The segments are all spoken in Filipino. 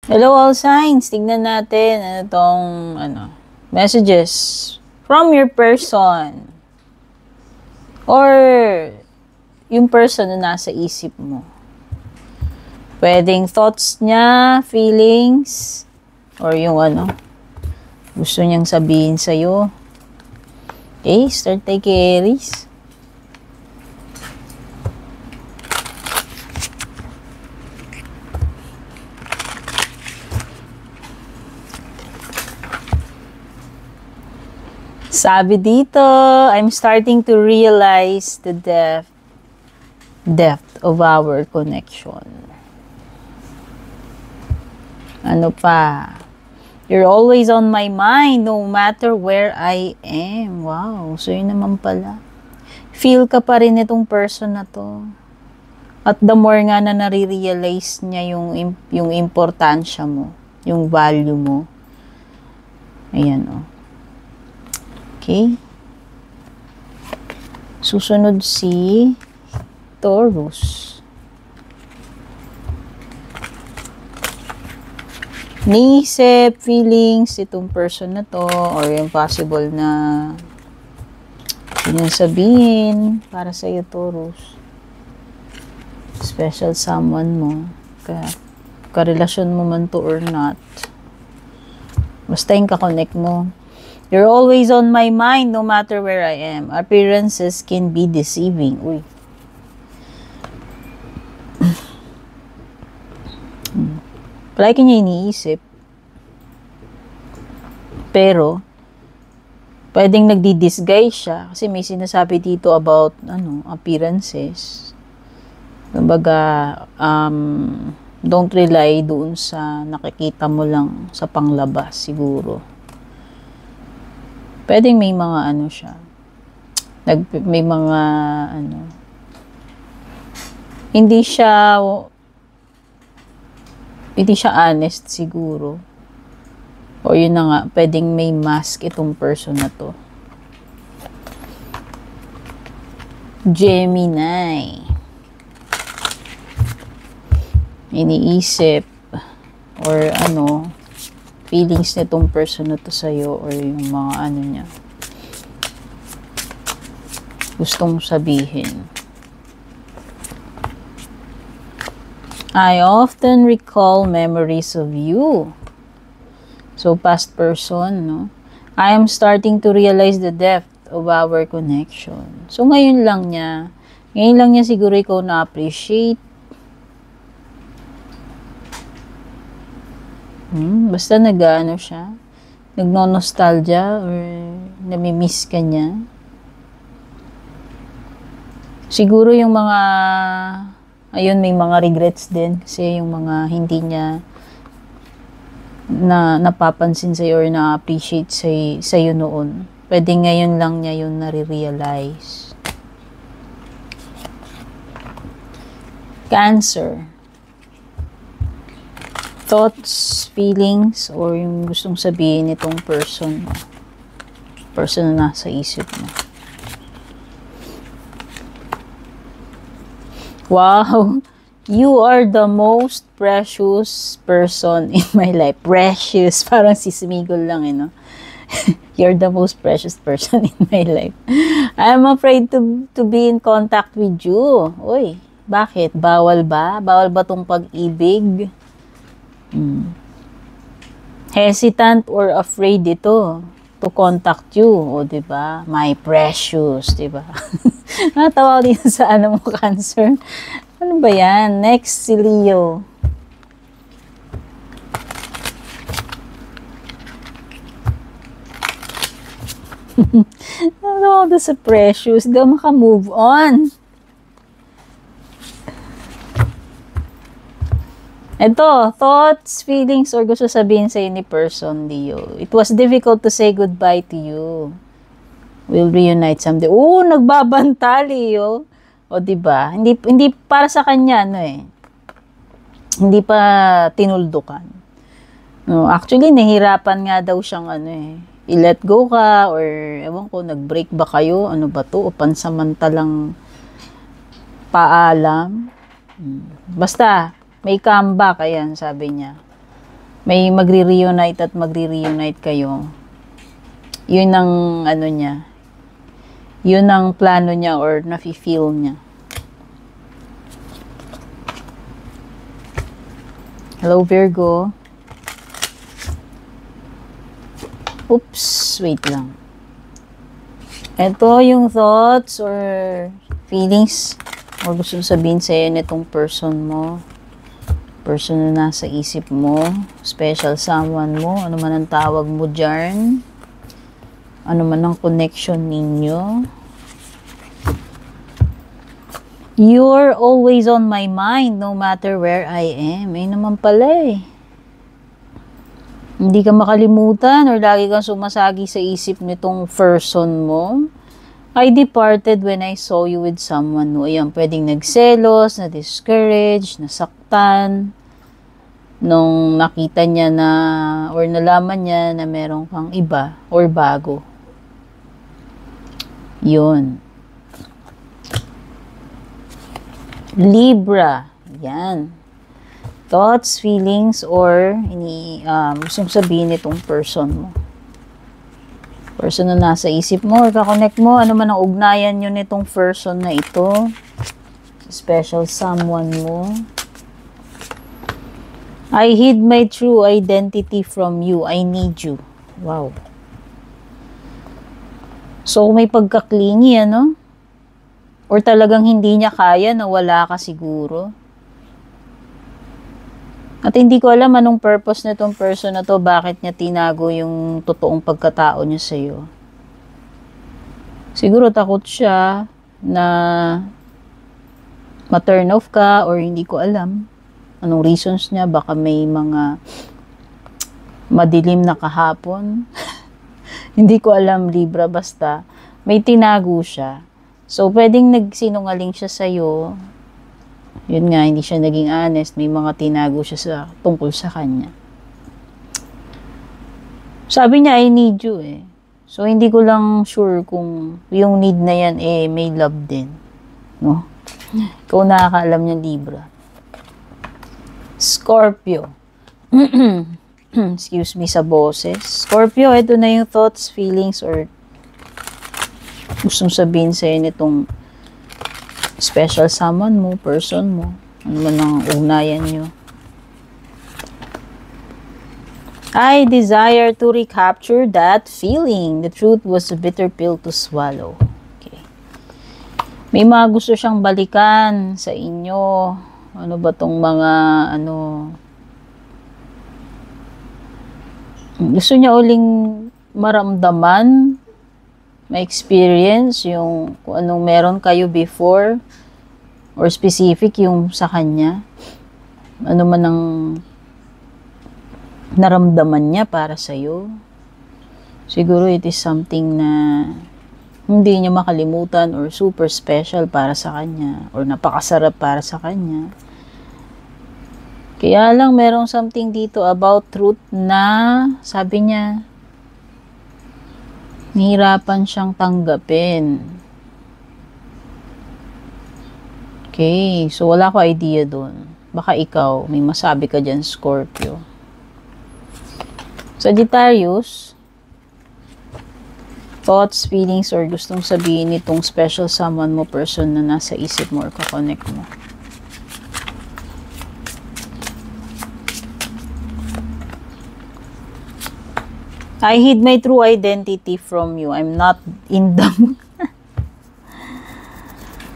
Hello all signs, tignan natin ano tong messages from your person or yung person na nasa isip mo. Pwedeng thoughts niya, feelings, or yung gusto niyang sabihin sa'yo. Okay, start tayo kay Aries. Sabi dito, I'm starting to realize the depth of our connection. Ano pa? You're always on my mind no matter where I am. Wow, so yun naman pala. Feel ka pa rin itong person na to. At the more nga na nare-realize niya yung importansya mo, yung value mo. Ayan o. Okay. Susunod si Taurus. Naisip, feelings, itong person na to, or yung possible na yun sabihin para sa iyo, Taurus. Special someone mo. Karelasyon mo man to or not. Basta yung kakonect mo. You're always on my mind no matter where I am. Appearances can be deceiving. Uy. Palagi niya iniisip. Pero, pwedeng nagdi-disguise siya. Kasi may sinasabi dito about, appearances. Kumbaga, don't rely doon sa nakikita mo lang sa panglabas, siguro. Pwedeng may mga siya. May mga, hindi siya honest siguro. O yun na nga, pwedeng may mask itong person na to. Gemini. Iniisip or feelings nitong person na to sa'yo or yung mga niya. Gustong sabihin. I often recall memories of you. So, past person, no? I am starting to realize the depth of our connection. So, ngayon lang niya siguro ikaw na-appreciate. Basta siya, nagno-nostalgia or nami-miss ka niya. Siguro yung mga, may mga regrets din kasi yung mga hindi niya napapansin sa'yo or na-appreciate sa'yo noon. Pwede ngayon lang niya yun nare-realize. Cancer. Thoughts, feelings, or yung gustong sabihin nitong person na nasa isip mo. Wow! You are the most precious person in my life. Precious. Parang sismigol lang, no? You're the most precious person in my life. I'm afraid to be in contact with you. Uy, bakit? Bawal ba? Bawal ba tong pag-ibig? Hesitant or afraid ito to contact you. O, diba? My precious, diba? Natawa din sa mo, Cancer. Ano ba yan? Next, si Leo. Natawa din sa precious. Hindi ako makamove on. Ito, thoughts, feelings, or gusto sabihin sa'yo ni person, Leo. It was difficult to say goodbye to you. We'll reunite someday. Nagbabanta, Leo. O, diba? Hindi para sa kanya, Hindi pa tinuldukan. No, actually, nahirapan nga daw siyang, i-let go ka, or, ewan ko, nag-break ba kayo? Ano ba to? O pansamantalang paalam? Basta, may comeback, ayan, sabi niya. May magre-reunite at magre-reunite kayo. Yun ang ano niya. Yun ang plano niya or nafe-feel niya. Hello, Virgo. Oops, wait lang. Ito yung thoughts or feelings or gusto sabihin sa'yo nitong person mo. Person na nasa isip mo. Special someone mo. Ano man ang tawag mo dyan. Ano man ang connection ninyo. You're always on my mind no matter where I am. Naman pala eh. Hindi ka makalimutan or lagi kang sumasagi sa isip nitong person mo. I departed when I saw you with someone new. Ayan, pwedeng nagselos, na-discourage, nasaktan. Nung nakita niya na or nalaman niya na meron kang iba or bago. Yun. Libra. Yan. Thoughts, feelings, or gustong sabihin itong person mo. Person na nasa isip mo or kakonect mo. Ano man ang ugnayan nyo nitong person na ito. Special someone mo. I hid my true identity from you. I need you. Wow. So, may pagkaklingi, ano? Or talagang hindi niya kaya na wala ka siguro. At hindi ko alam anong purpose nitong person na to, bakit niya tinago yung totoong pagkatao niya sa'yo. Siguro takot siya na ma-turn off ka or hindi ko alam anong reasons niya. Baka may mga madilim na kahapon. Hindi ko alam, Libra, basta may tinago siya. So, pwedeng nagsinungaling siya sa'yo. Yun nga, hindi siya naging honest. May mga tinago siya tungkol sa kanya. Sabi niya, I need you eh. So, hindi ko lang sure kung yung need na yan may love din. No? Ikaw nakakaalam niya, Libra. Scorpio. Excuse me sa boses. Scorpio, ito na yung thoughts, feelings, or gustong sabihin sa'yo nitong special someone mo, person mo. Ano man ang ugnayan nyo. I desire to recapture that feeling. The truth was a bitter pill to swallow. Okay. May mga gusto siyang balikan sa inyo. Ano ba tong mga, gusto niya uling maramdaman, ma-experience yung kung anong meron kayo before or specific yung sa kanya. Ano man ang naramdaman niya para sa'yo. Siguro it is something na hindi niya makalimutan or super special para sa kanya or napakasarap para sa kanya. Kaya lang merong something dito about truth na sabi niya nahihirapan siyang tanggapin. Okay, so wala ko idea dun. Baka ikaw, may masabi ka dyan, Scorpio. Sagittarius, thoughts, feelings, or gustong sabihin itong special someone mo, person na nasa isip mo or kakonect mo. I hid my true identity from you. I'm not in the mood.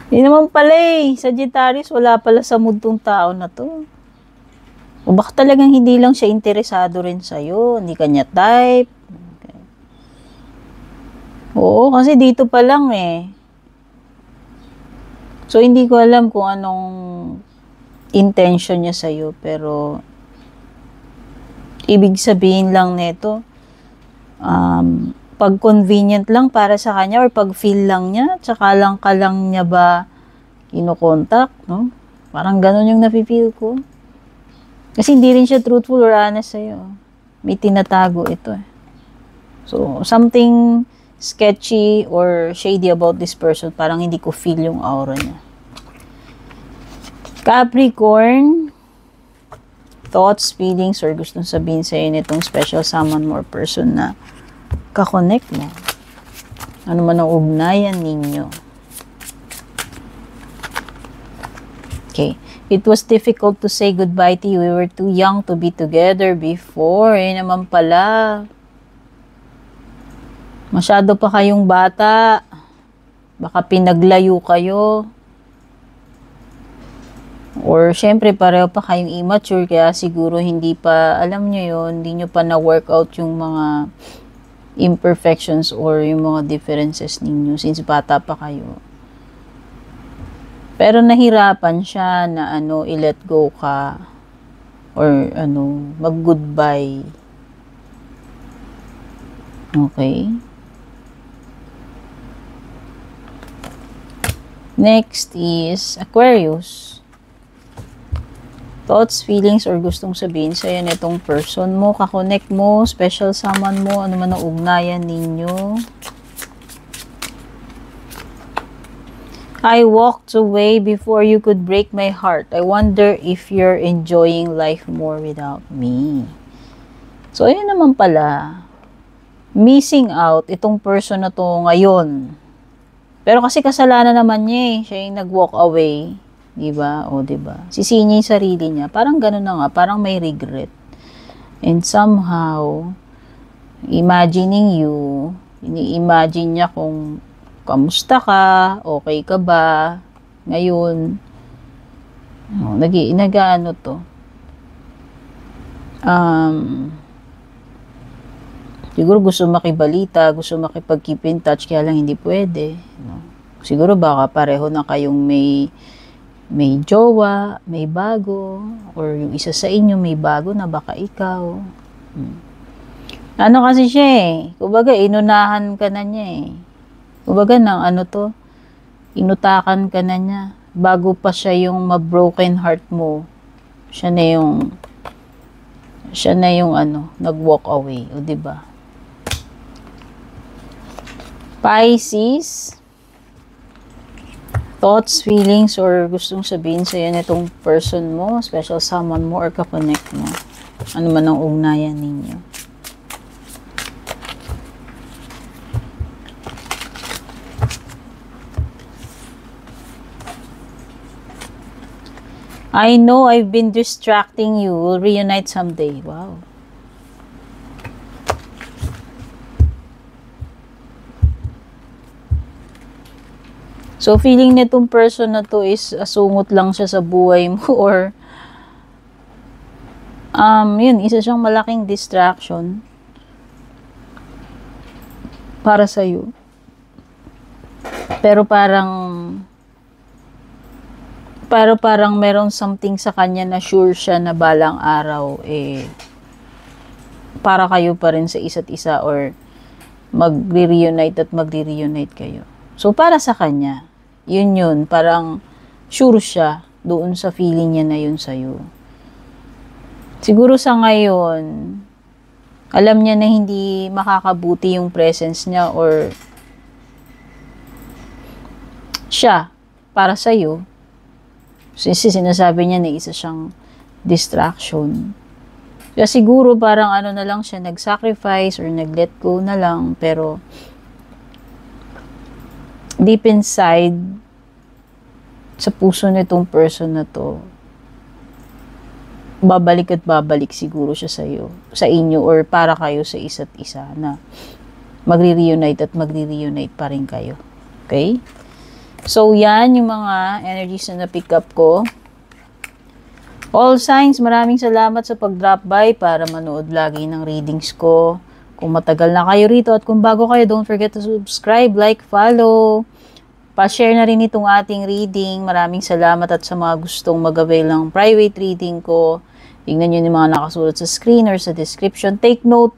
Hindi naman pala eh. Sagittarius, wala pala sa mood tong tao na to. O baka talagang hindi lang siya interesado rin sa'yo. Hindi kanya type. Okay. Oo, kasi dito pa lang eh. So, hindi ko alam kung anong intention niya sa'yo. Pero, ibig sabihin lang nito, pag convenient lang para sa kanya or pag feel lang niya, tsaka lang ka lang niya ba kinokontak, no? Parang ganun yung nafe-feel ko. Kasi hindi rin siya truthful or honest sa'yo. May tinatago ito eh. So, something sketchy or shady about this person, parang hindi ko feel yung aura niya. Capricorn, thoughts, feelings, or gustong sabihin sa'yo nitong special someone more person na kakonect mo. Ano man ang ugnayan ninyo. Okay. It was difficult to say goodbye to you. We were too young to be together before. Eh naman pala. Masyado pa kayong bata. Baka pinaglayo kayo. Or syempre pareho pa kayong immature. Kaya siguro hindi pa, alam nyo yun, hindi nyo pa na-workout yung mga imperfections or yung mga differences ninyo since bata pa kayo. Pero nahirapan siya na i-let go ka or mag-goodbye. Okay? Next is Aquarius. Thoughts, feelings, or gustong sabihin sa'yo nitong person mo, kakonect mo, special someone mo, ano man ang ugnayan ninyo. I walked away before you could break my heart. I wonder if you're enjoying life more without me. So, ayun naman pala. Missing out itong person na to ngayon. Pero kasi kasalanan naman niya eh. Siya yung nag-walk away. Diba? O diba? Sisihin niya yung sarili niya. Parang gano'n na nga. Parang may regret. And somehow, imagining you, ini-imagine niya kung kamusta ka? Okay ka ba? Ngayon, nag-ano to? Siguro gusto makibalita, gusto makipag-keep in touch, kaya lang hindi pwede. Siguro baka pareho na kayong may jowa, may bago, or yung isa sa inyo may bago na baka ikaw. Ano kasi siya eh, kumbaga inunahan ka na niya eh. Kumbaga inutakan ka na niya. Bago pa siya yung ma-broken heart mo, siya na yung nag-walk away. O diba? Pisces. Thoughts, feelings, or gustong sabihin sa'yo nitong person mo, special someone mo, or kakonect mo. Ano man ang ugnayan ninyo. I know I've been distracting you. We'll reunite someday. Wow. So, feeling nitong person na to is asungot lang siya sa buhay mo or yun, isa siyang malaking distraction para sa'yo. Pero parang meron something sa kanya na sure siya na balang araw para kayo pa rin sa isa't isa or magre-reunite kayo. So, para sa kanya, yun, parang sure siya doon sa feeling niya na yun sa'yo. Siguro sa ngayon, alam niya na hindi makakabuti yung presence niya or siya para sa'yo. Sinasabi niya na isa siyang distraction. Kaya siguro parang na lang siya, nag-sacrifice or nag-let go na lang, pero deep inside, sa puso nitong person na to, babalik at babalik siguro siya sa inyo, or para kayo sa isa't isa na magre-reunite pa rin kayo. Okay? So, yan yung mga energies na na-pick up ko. All signs, maraming salamat sa pag-drop by para manood lagi ng readings ko. Kung matagal na kayo rito at kung bago kayo, don't forget to subscribe, like, follow. Pa-share na rin itong ating reading. Maraming salamat at sa mga gustong mag-avail ng private reading ko. Tingnan nyo yung mga nakasulat sa screen or sa description. Take note,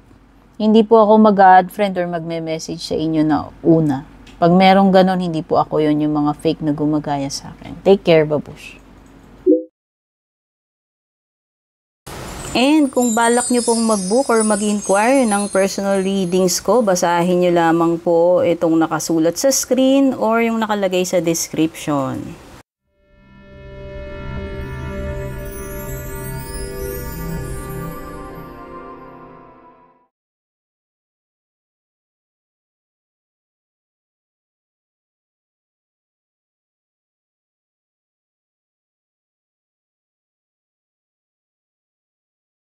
hindi po ako mag-add friend or magme-message sa inyo na una. Pag merong ganon, hindi po ako yun, yung mga fake na gumagaya sa akin. Take care, babush. And kung balak nyo pong mag-book or mag-inquire ng personal readings ko, basahin nyo lamang po itong nakasulat sa screen or yung nakalagay sa description.